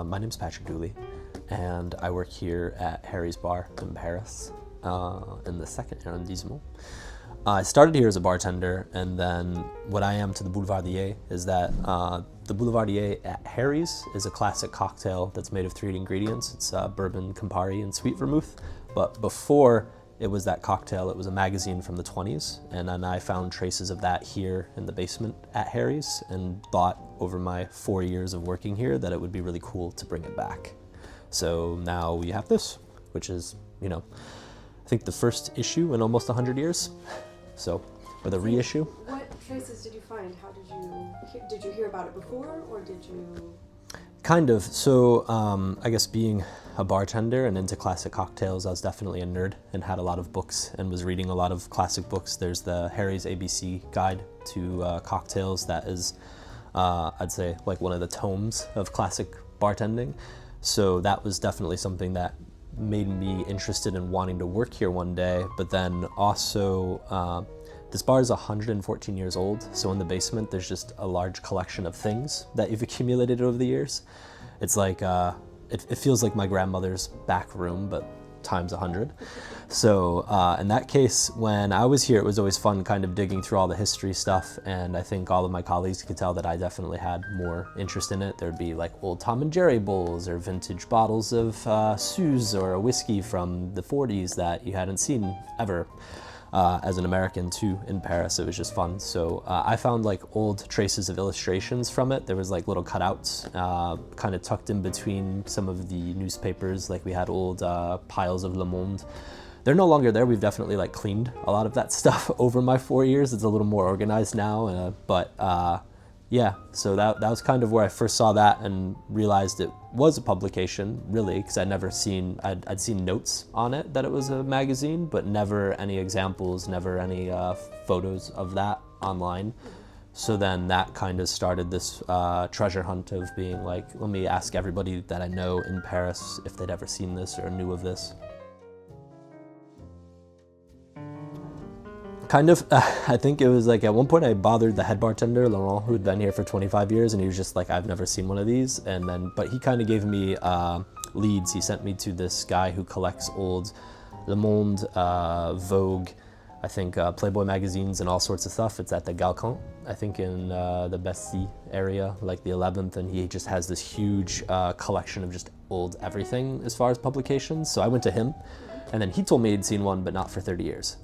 My name's Patrick Dooley, and I work here at Harry's Bar in Paris, in the second arrondissement. I started here as a bartender, and then what I am to the Boulevardier is that the Boulevardier at Harry's is a classic cocktail that's made of 3 ingredients. It's bourbon, Campari, and sweet vermouth. But before it was that cocktail, it was a magazine from the 20s, and then I found traces of that here in the basement at Harry's and thought over my 4 years of working here that it would be really cool to bring it back. So now we have this, which is, I think the first issue in almost 100 years. So, or the reissue. What traces did you find? How did you hear about it before, or did you? Kind of. So I guess being a bartender and into classic cocktails, I was definitely a nerd and had a lot of books and was reading a lot of classic books. There's the Harry's ABC Guide to Cocktails that is, I'd say, like one of the tomes of classic bartending. So that was definitely something that made me interested in wanting to work here one day. But then also, this bar is 114 years old, so in the basement there's just a large collection of things that you've accumulated over the years. It's like, it feels like my grandmother's back room, but times 100. So in that case, when I was here, it was always fun kind of digging through all the history stuff, and I think all of my colleagues could tell that I definitely had more interest in it. There'd be like old Tom and Jerry bowls or vintage bottles of Suze or a whiskey from the 40s that you hadn't seen ever. As an American too in Paris, it was just fun. So I found like old traces of illustrations from it. There was like little cutouts kind of tucked in between some of the newspapers. Like we had old piles of Le Monde. They're no longer there. We've definitely like cleaned a lot of that stuff over my 4 years. It's a little more organized now, but yeah, so that was kind of where I first saw that and realized it was a publication, really, because I'd seen notes on it that it was a magazine, but never any examples, never any photos of that online. So then that kind of started this treasure hunt of being like, let me ask everybody that I know in Paris if they'd ever seen this or knew of this. Kind of, I think it was like at one point I bothered the head bartender, Laurent, who had been here for 25 years, and he was just like, I've never seen one of these. And then, but he kind of gave me leads. He sent me to this guy who collects old Le Monde, Vogue, I think Playboy magazines and all sorts of stuff. It's at the Galcan, I think in the Bastille area, like the 11th, and he just has this huge collection of just old everything as far as publications. So I went to him, and then he told me he'd seen one, but not for 30 years.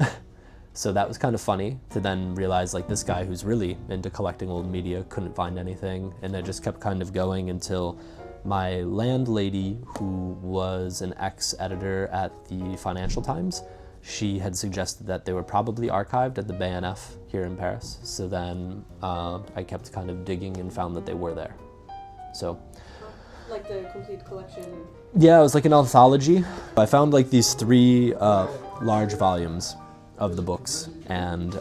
So that was kind of funny to then realize like this guy who's really into collecting old media couldn't find anything, and it just kept kind of going until my landlady, who was an ex-editor at the Financial Times, she had suggested that they were probably archived at the BNF here in Paris. So then I kept kind of digging and found that they were there. So. Like the complete collection? Yeah, it was like an anthology. I found like these 3 large volumes of the books, and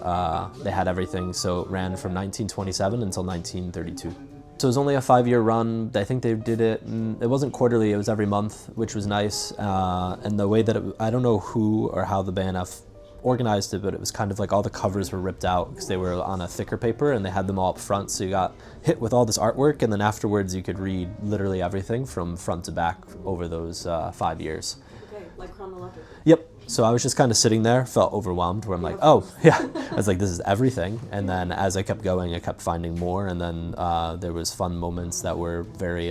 they had everything. So it ran from 1927 until 1932. So it was only a 5-year run. I think they did it, it wasn't quarterly, it was every month, which was nice. And the way that I don't know who or how the BNF organized it, but it was kind of like all the covers were ripped out because they were on a thicker paper, and they had them all up front, so you got hit with all this artwork, and then afterwards you could read literally everything from front to back over those 5 years. Okay, like chronologically. Yep. So I was just kind of sitting there, felt overwhelmed, where I'm like, oh, yeah. I was like, this is everything. And then as I kept going, I kept finding more. And then there was fun moments that were very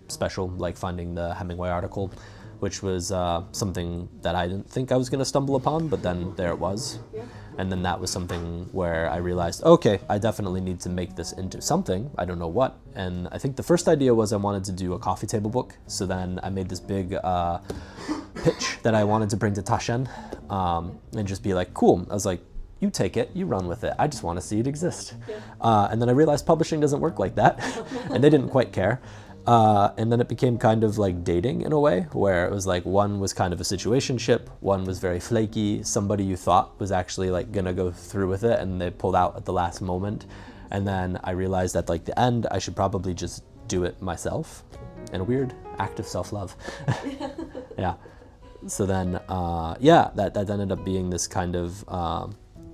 special, like finding the Hemingway article, which was something that I didn't think I was going to stumble upon, but then there it was. Yeah. And then that was something where I realized, okay, I definitely need to make this into something. I don't know what. And I think the first idea was I wanted to do a coffee table book. So then I made this big pitch that I wanted to bring to Taschen and just be like, cool. I was like, you take it, you run with it. I just want to see it exist. Yeah. And then I realized publishing doesn't work like that, and they didn't quite care. And then it became kind of like dating in a way, where it was like one was kind of a situationship, one was very flaky, somebody you thought was actually like gonna go through with it and they pulled out at the last moment. And then I realized at like the end I should probably just do it myself, in a weird act of self-love. Yeah. So then, yeah, that ended up being this kind of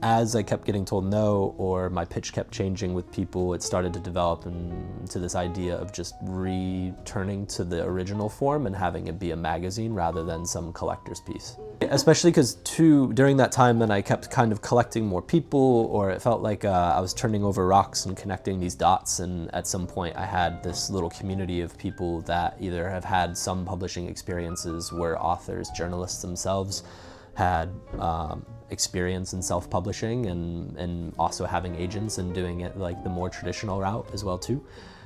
as I kept getting told no, or my pitch kept changing with people, it started to develop into this idea of just returning to the original form and having it be a magazine rather than some collector's piece. Especially because during that time then I kept kind of collecting more people, or it felt like I was turning over rocks and connecting these dots, and at some point I had this little community of people that either have had some publishing experiences, were authors, journalists themselves, had experience in self-publishing and also having agents and doing it like the more traditional route as well too.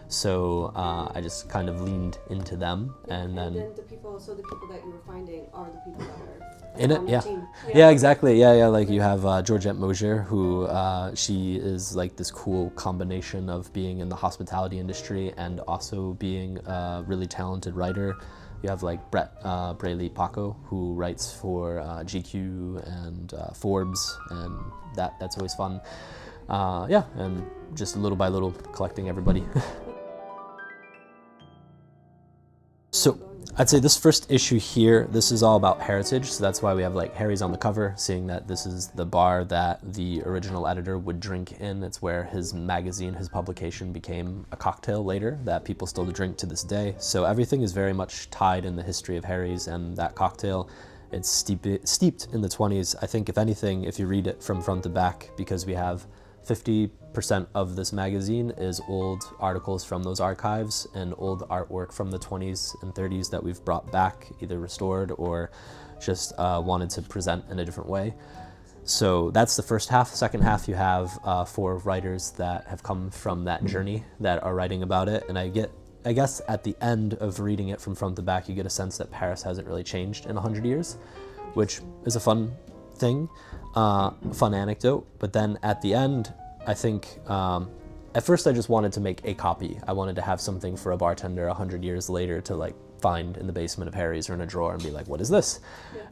So I just kind of leaned into them, and then the people that you were finding are the people that are in it, on yeah. the team. Yeah, exactly. Yeah. Like you have Georgette Mosier, who she is like this cool combination of being in the hospitality industry and also being a really talented writer. You have like Brett Braley Paco, who writes for GQ and Forbes, and that's always fun. Yeah, and just little by little collecting everybody. So I'd say this first issue here, this is all about heritage, so that's why we have like Harry's on the cover, seeing that this is the bar that the original editor would drink in. It's where his magazine, his publication, became a cocktail later that people still drink to this day. So everything is very much tied in the history of Harry's and that cocktail. It's steeped in the 20s. I think if anything, if you read it from front to back, because we have 50% of this magazine is old articles from those archives and old artwork from the 20s and 30s that we've brought back, either restored or just wanted to present in a different way. So that's the first half. Second half, you have 4 writers that have come from that journey that are writing about it. And I guess at the end of reading it from front to back, you get a sense that Paris hasn't really changed in 100 years, which is a fun thing, fun anecdote. But then at the end, I think at first I just wanted to make a copy. I wanted to have something for a bartender 100 years later to like find in the basement of Harry's or in a drawer and be like, what is this?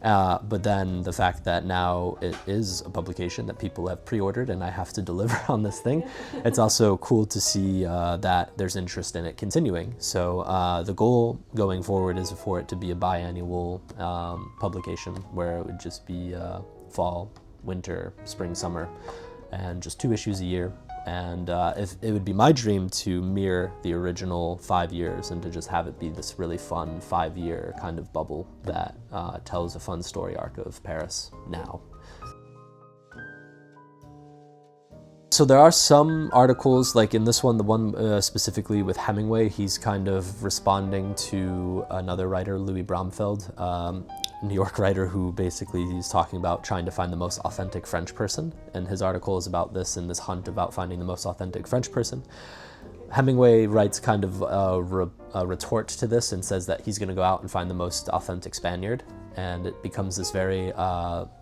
Yeah. But then the fact that now it is a publication that people have pre-ordered and I have to deliver on this thing, it's also cool to see that there's interest in it continuing. So the goal going forward is for it to be a biannual publication where it would just be fall, winter, spring, summer, and just 2 issues a year. And if it would be my dream to mirror the original 5 years and to just have it be this really fun 5-year kind of bubble that tells a fun story arc of Paris now. So there are some articles, like in this one, the one specifically with Hemingway, he's kind of responding to another writer, Louis Bromfeld, New York writer, who basically he's talking about trying to find the most authentic French person. And his article is about this and this hunt about finding the most authentic French person. Hemingway writes kind of a retort to this and says that he's going to go out and find the most authentic Spaniard. And it becomes this very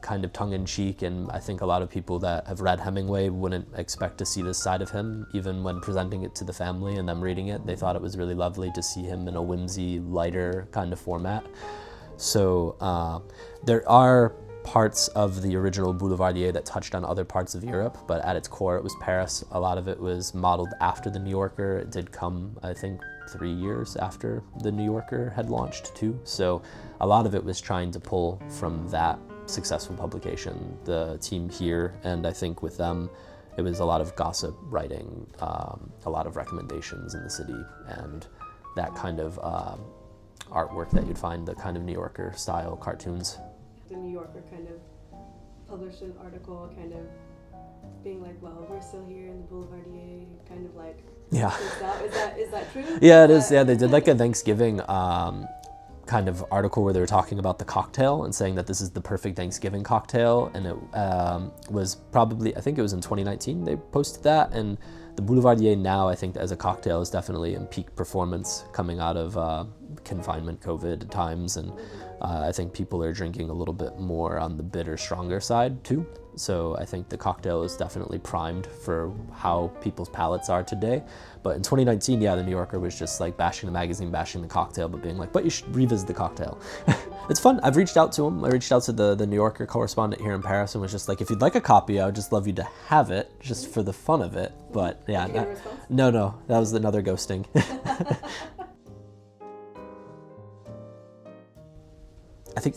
kind of tongue-in-cheek, and I think a lot of people that have read Hemingway wouldn't expect to see this side of him. Even when presenting it to the family and them reading it, they thought it was really lovely to see him in a whimsy, lighter kind of format. So there are parts of the original Boulevardier that touched on other parts of Europe, but at its core it was Paris. A lot of it was modeled after the New Yorker. It did come, I think, 3 years after the New Yorker had launched too. So a lot of it was trying to pull from that successful publication, the team here, and I think with them it was a lot of gossip writing, a lot of recommendations in the city, and that kind of artwork that you'd find, the kind of New Yorker style cartoons. The New Yorker kind of published an article kind of being like, well, we're still here in the Boulevardier, kind of like, yeah. Is that true? Yeah, it is. Yeah, they did like a Thanksgiving kind of article where they were talking about the cocktail and saying that this is the perfect Thanksgiving cocktail, and it was probably, I think it was in 2019 they posted that, and the Boulevardier now, I think as a cocktail, is definitely in peak performance coming out of confinement COVID times, and I think people are drinking a little bit more on the bitter, stronger side too. So I think the cocktail is definitely primed for how people's palates are today. But in 2019, yeah, the New Yorker was just like bashing the magazine, bashing the cocktail, but being like, but you should revisit the cocktail. It's fun. I've reached out to him. I reached out to the New Yorker correspondent here in Paris and was just like, if you'd like a copy, I would just love you to have it just for the fun of it. But yeah, no, that was another ghosting. I think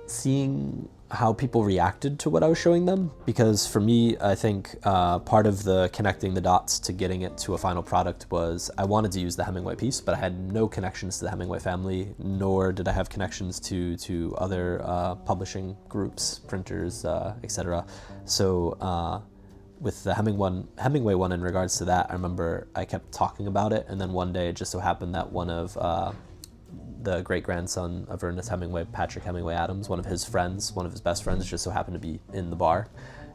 seeing how people reacted to what I was showing them, because for me, I think part of the connecting the dots to getting it to a final product was I wanted to use the Hemingway piece, but I had no connections to the Hemingway family, nor did I have connections to other publishing groups, printers, etc. So with the Hemingway one in regards to that, I remember I kept talking about it, and then one day it just so happened that one of the great-grandson of Ernest Hemingway, Patrick Hemingway Adams, one of his best friends, just so happened to be in the bar.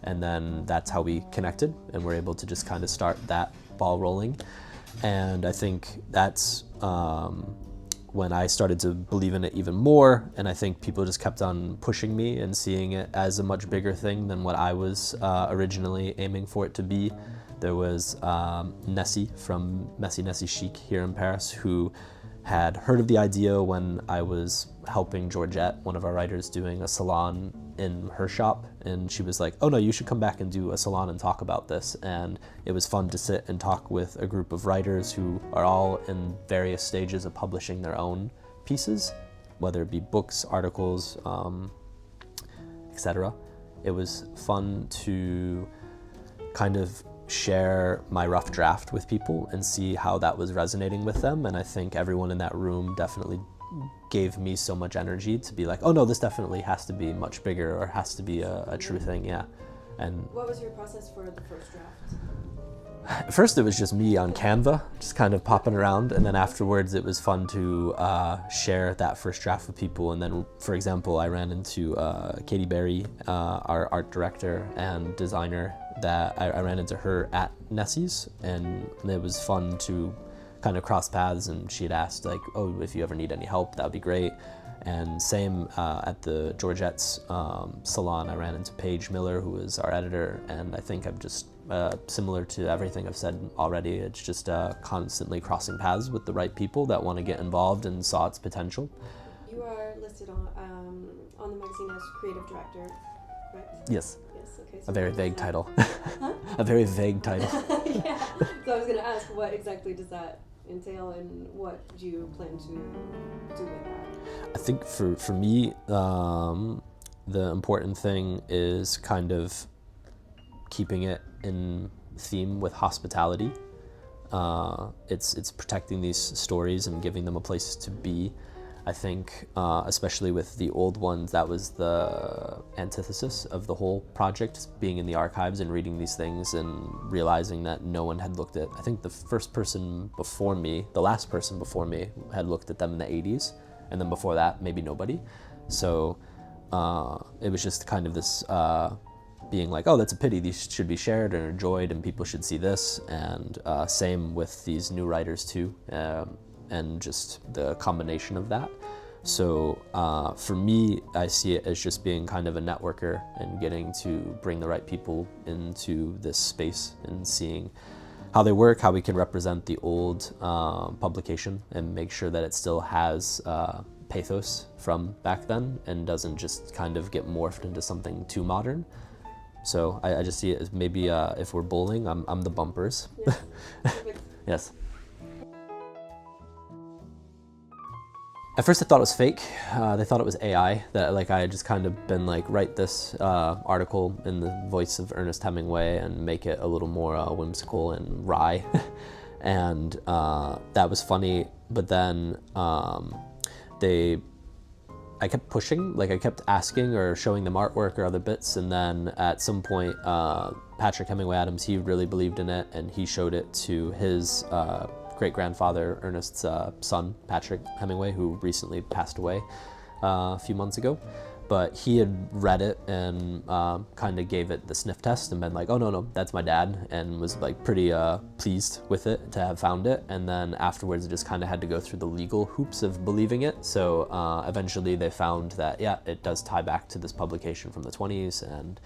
And then that's how we connected, and we're able to just kind of start that ball rolling. And I think that's when I started to believe in it even more, and I think people just kept on pushing me and seeing it as a much bigger thing than what I was originally aiming for it to be. There was Nessie from Messy Nessie Chic here in Paris, who had heard of the idea when I was helping Georgette, one of our writers, doing a salon in her shop, and she was like, oh no, you should come back and do a salon and talk about this. And it was fun to sit and talk with a group of writers who are all in various stages of publishing their own pieces, whether it be books, articles, etc. It was fun to kind of share my rough draft with people and see how that was resonating with them. And I think everyone in that room definitely gave me so much energy to be like, oh no, this definitely has to be much bigger, or has to be a true thing, yeah. And what was your process for the first draft? at first it was just me on Canva, just kind of popping around, and then afterwards it was fun to share that first draft with people. And then, for example, I ran into Katie Berry, our art director and designer, that I ran into her at Nessie's, and it was fun to kind of cross paths, and she had asked like, oh, if you ever need any help, that would be great. And same at the Georgette's salon, I ran into Paige Miller, who is our editor, and I think I'm just similar to everything I've said already. It's just constantly crossing paths with the right people that want to get involved and saw its potential. You are listed on the magazine as creative director, correct? Yes. Yes. Okay. So A very vague title. Huh? A very vague title. Yeah. So I was going to ask, what exactly does that entail, and what do you plan to do with that? I think for me, the important thing is kind of keeping it in theme with hospitality. It's protecting these stories and giving them a place to be. I think, especially with the old ones, that was the antithesis of the whole project, being in the archives and reading these things and realizing that no one had looked at, I think the last person before me had looked at them in the 80s, and then before that, maybe nobody. So it was just kind of this being like, oh, that's a pity, these should be shared and enjoyed, and people should see this. And same with these new writers too. And just the combination of that. So for me, I see it as just being kind of a networker and getting to bring the right people into this space and seeing how they work, how we can represent the old publication and make sure that it still has pathos from back then and doesn't just kind of get morphed into something too modern. So I just see it as maybe if we're bowling, I'm the bumpers. Yeah. Perfect. Yes. At first I thought it was fake. They thought it was AI, that like I had just kind of been like, write this article in the voice of Ernest Hemingway and make it a little more whimsical and wry. And that was funny, but then I kept pushing, like I kept asking or showing them artwork or other bits, and then at some point Patrick Hemingway Adams, he really believed in it, and he showed it to his great-grandfather, Ernest's son, Patrick Hemingway, who recently passed away a few months ago. But he had read it and kind of gave it the sniff test and been like, oh no, that's my dad, and was like pretty pleased with it to have found it. And then afterwards it just kind of had to go through the legal hoops of believing it. So eventually they found that, yeah, it does tie back to this publication from the 20s. And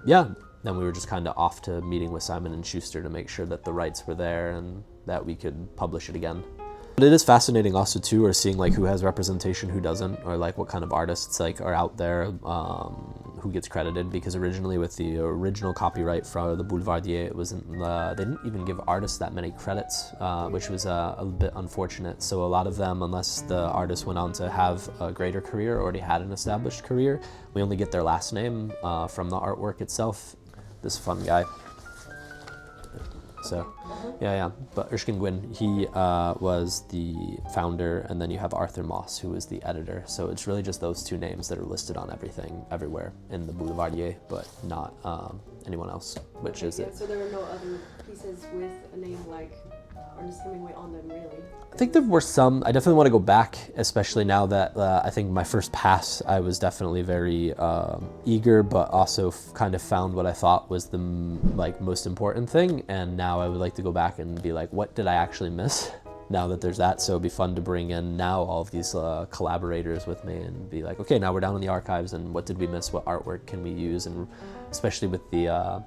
yeah, then we were just kind of off to meeting with Simon & Schuster to make sure that the rights were there and that we could publish it again. But it is fascinating also too, or seeing like who has representation, who doesn't, or like what kind of artists like are out there. who gets credited, because originally with the original copyright for the Boulevardier, it wasn't, they didn't even give artists that many credits, which was a bit unfortunate. So a lot of them, unless the artist went on to have a greater career, already had an established career, we only get their last name from the artwork itself. This fun guy. So, yeah. But Erskine Gwynn, he was the founder, and then you have Arthur Moss, who was the editor. So it's really just those two names that are listed on everything, everywhere in the Boulevardier, but not anyone else, which is it. So there were no other pieces with a name like Ernest Hemingway on them, really? I think there were some. I definitely want to go back, especially now that I think my first pass, I was definitely very eager, but also kind of found what I thought was the most important thing. And now I would like to go back and be like, what did I actually miss? Now that there's that, so it'd be fun to bring in now all of these collaborators with me and be like, okay, now we're down in the archives, and what did we miss? What artwork can we use? And especially with the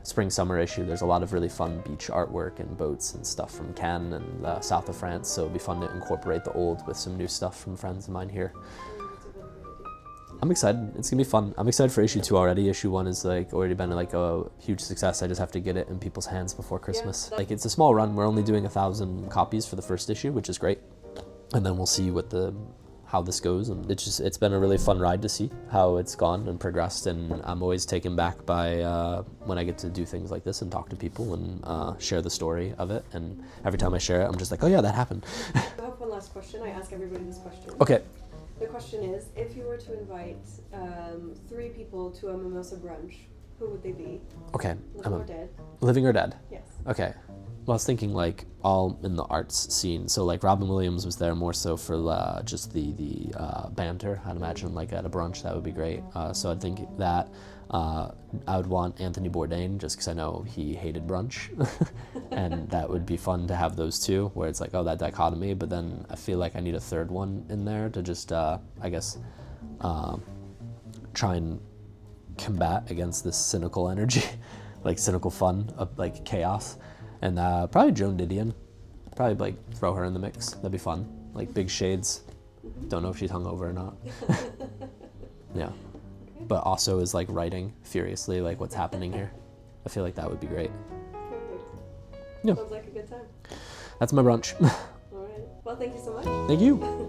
spring summer issue, there's a lot of really fun beach artwork and boats and stuff from Cannes and south of France, so it'd be fun to incorporate the old with some new stuff from friends of mine here. I'm excited. It's gonna be fun. I'm excited for issue 2 already. Issue 1 is already been a huge success. I just have to get it in people's hands before Christmas. It's a small run. We're only doing 1,000 copies for the first issue, which is great, and then we'll see how this goes. And it's been a really fun ride to see how it's gone and progressed, and I'm always taken back by when I get to do things like this and talk to people and share the story of it. And every time I share it, I'm just like, oh yeah, that happened. I have one last question. I ask everybody this question. Okay. The question is, if you were to invite 3 people to a Mimosa brunch, who would they be? Okay. Living or dead? Living or dead? Yes. Okay. Well, I was thinking all in the arts scene. So Robin Williams was there more so for just the banter. I'd imagine at a brunch that would be great. So I'd think that I would want Anthony Bourdain, just because I know he hated brunch, and that would be fun to have those two, where it's that dichotomy. But then I feel like I need a third one in there to just I guess try and combat against this cynical energy, cynical fun of chaos. And probably Joan Didion. Probably throw her in the mix. That'd be fun. Big shades. Don't know if she's hungover or not. Yeah. Okay. But also is writing furiously what's happening here. I feel like that would be great. Perfect. Yeah. Sounds like a good time. That's my brunch. All right. Well, thank you so much. Thank you.